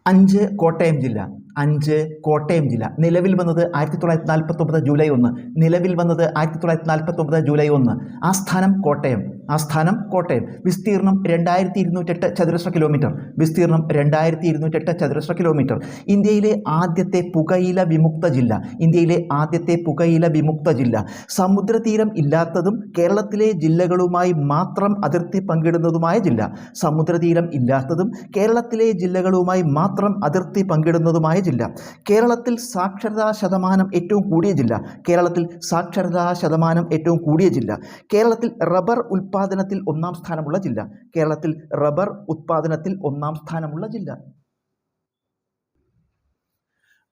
5 കോട്ടയം ജില്ല. 5 കോട്ടയം ജില്ല. നിലവിൽ വന്നത് 1949 ജൂലൈ 1. നിലവിൽ വന്നത് 1949 ജൂലൈ 1. ആസ്ഥാനം കോട്ടയം. ആസ്ഥാനം കോട്ടയം. വിസ്തീർണം 2208 ചതുരശ്ര കിലോമീറ്റർ. വിസ്തീർണം 2208 ചതുരശ്ര കിലോമീറ്റർ. ഇന്ത്യയിലെ ആദ്യത്തെ പുകയില വിമുക്ത ജില്ല. ഇന്ത്യയിലെ ആദ്യത്തെ പുകയില വിമുക്ത ജില്ല. സമുദ്രതീരം ഇല്ലാത്തതും കേരളത്തിലെ ജില്ലകളുമായി മാത്രം അതിർത്തി പങ്കിടുന്നതുമായ ജില്ല. സമുദ്രതീരം ഇല്ലാത്തതും കേരളത്തിലെ ജില്ലകളുമായി മാത്രം അതിർത്തി പങ്കിടുന്നതുമായ ജില്ല. കേരളത്തിൽ സാക്ഷരതാ ശതമാനം ഏറ്റവും കൂടിയ ജില്ല. കേരളത്തിൽ സാക്ഷരതാ ശതമാനം ഏറ്റവും കൂടിയ ജില്ല. കേരളത്തിൽ റബ്ബർ ഉൽപ്പാദനത്തിൽ 1-ാം സ്ഥാനമുള്ള ജില്ല. കേരളത്തിൽ റബ്ബർ ഉൽപ്പാദനത്തിൽ 1-ാം സ്ഥാനമുള്ള ജില്ല.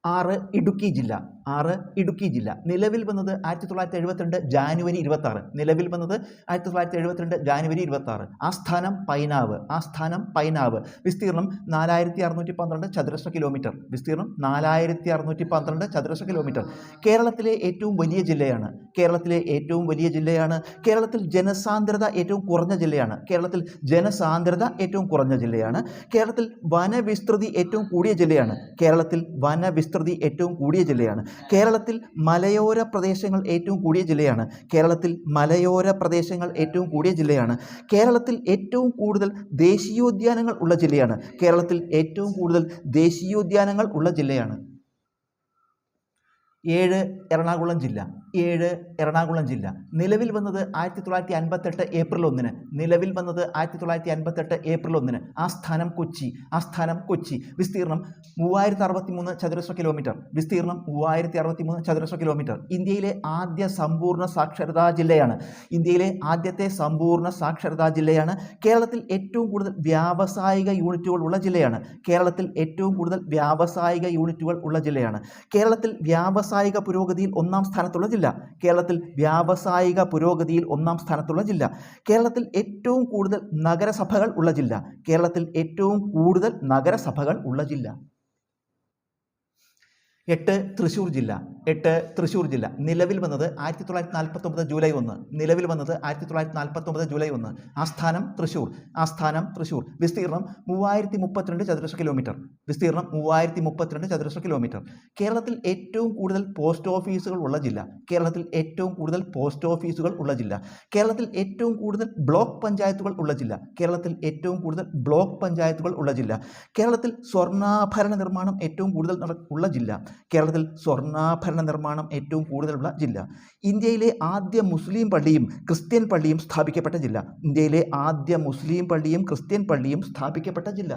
6 ഇടുക്കി ജില്ല. 6 ഇടുക്കി ജില്ല. നിലവിൽ വന്നത് 1972 ജാനുവരി 26. നിലവിൽ വന്നത് 1972 ജാനുവരി 26. ആസ്ഥാനം പൈനാവ്. ആസ്ഥാനം പൈനാവ്. വിസ്തീർണം 4612 ചതുരശ്ര കിലോമീറ്റർ. വിസ്തീർണം 4612 ചതുരശ്ര കിലോമീറ്റർ. കേരളത്തിലെ ഏറ്റവും വലിയ ജില്ലയാണ്. കേരളത്തിലെ ഏറ്റവും വലിയ ജില്ലയാണ്. കേരളത്തിൽ ജനസാന്ദ്രത ഏറ്റവും കുറഞ്ഞ ജില്ലയാണ്. കേരളത്തിൽ ജനസാന്ദ്രത ഏറ്റവും കുറഞ്ഞ ജില്ലയാണ്. കേരളത്തിൽ വനവിസ്തൃതി ഏറ്റവും കൂടിയ ജില്ലയാണ്. കേരളത്തിൽ വനവിസ്തൃതി ഏറ്റവും കൂടിയ ജില്ലയാണ്. കേരളത്തിൽ മലയോര പ്രദേശങ്ങൾ ഏറ്റവും കൂടിയ ജില്ലയാണ്. കേരളത്തിൽ മലയോര പ്രദേശങ്ങൾ ഏറ്റവും കൂടിയ ജില്ലയാണ്. കേരളത്തിൽ ഏറ്റവും കൂടുതൽ ദേശീയോദ്യാനങ്ങൾ ഉള്ള ജില്ലയാണ്. കേരളത്തിൽ ഏറ്റവും കൂടുതൽ ദേശീയോദ്യാനങ്ങൾ ഉള്ള ജില്ലയാണ്. 7 എറണാകുളം ജില്ല. 7 എറണാകുളം ജില്ല. നിലവിൽ വന്നത് 1958 ഏപ്രിൽ 1. നിലവിൽ വന്നത് 1958 ഏപ്രിൽ 1. ആസ്ഥാനം കൊച്ചി. ആസ്ഥാനം കൊച്ചി. വിസ്തീർണം 3063 ചതുരശ്ര കിലോമീറ്റർ. വിസ്തീർണം 3063 ചതുരശ്ര കിലോമീറ്റർ. ഇന്ത്യയിലെ ആദ്യ സമ്പൂർണ്ണ സാക്ഷരതാ ജില്ലയാണ്. ഇന്ത്യയിലെ ആദ്യത്തെ സമ്പൂർണ്ണ സാക്ഷരതാ ജില്ലയാണ്. കേരളത്തിൽ ഏറ്റവും കൂടുതൽ വ്യാവസായിക യൂണിറ്റുകൾ ഉള്ള ജില്ലയാണ്. കേരളത്തിൽ ഏറ്റവും കൂടുതൽ വ്യാവസായിക യൂണിറ്റുകൾ ഉള്ള ജില്ലയാണ്. കേരളത്തിൽ വ്യാവസായിക പുരോഗതിയിൽ 1-ാം സ്ഥാനത്തുള്ള ജില്ല. കേരളത്തിൽ വ്യാവസായിക പുരോഗതിയിൽ 1-ാം സ്ഥാനത്തുള്ള ജില്ല. കേരളത്തിൽ ഏറ്റവും കൂടുതൽ നഗരസഭകൾ ഉള്ള ജില്ല. കേരളത്തിൽ ഏറ്റവും കൂടുതൽ നഗരസഭകൾ ഉള്ള ജില്ല. 8 തൃശ്ശൂർ ജില്ല. 8 തൃശ്ശൂർ ജില്ല. നിലവിൽ വന്നത് 1949 ജൂലൈ 1. നിലവിൽ വന്നത് 1949 ജൂലൈ 1. ആസ്ഥാനം തൃശ്ശൂർ. ആസ്ഥാനം തൃശ്ശൂർ. വിസ്തീർണം 3032 ചതുരശ്ര കിലോമീറ്റർ. വിസ്തീർണം 3032 ചതുരശ്ര കിലോമീറ്റർ. കേരളത്തിൽ ഏറ്റവും കൂടുതൽ പോസ്റ്റ് ഓഫീസുകൾ ഉള്ള ജില്ല. കേരളത്തിൽ ഏറ്റവും കൂടുതൽ പോസ്റ്റ് ഓഫീസുകൾ ഉള്ള ജില്ല. കേരളത്തിൽ ഏറ്റവും കൂടുതൽ ബ്ലോക്ക് പഞ്ചായത്തുകൾ ഉള്ള ജില്ല. കേരളത്തിൽ ഏറ്റവും കൂടുതൽ ബ്ലോക്ക് പഞ്ചായത്തുകൾ ഉള്ള ജില്ല. കേരളത്തിൽ സ്വർണ്ണാഭരണ നിർമ്മാണം ഏറ്റവും കൂടുതൽ ഉള്ള ജില്ല. കേരളത്തിൽ സ്വർണ്ണാഭരണ നിർമ്മാണം ഏറ്റവും കൂടുതലുള്ള ജില്ല. ഇന്ത്യയിലെ ആദ്യ മുസ്ലിം പള്ളിയും ക്രിസ്ത്യൻ പള്ളിയും സ്ഥാപിക്കപ്പെട്ട ജില്ല. ഇന്ത്യയിലെ ആദ്യ മുസ്ലിം പള്ളിയും ക്രിസ്ത്യൻ പള്ളിയും സ്ഥാപിക്കപ്പെട്ട ജില്ല.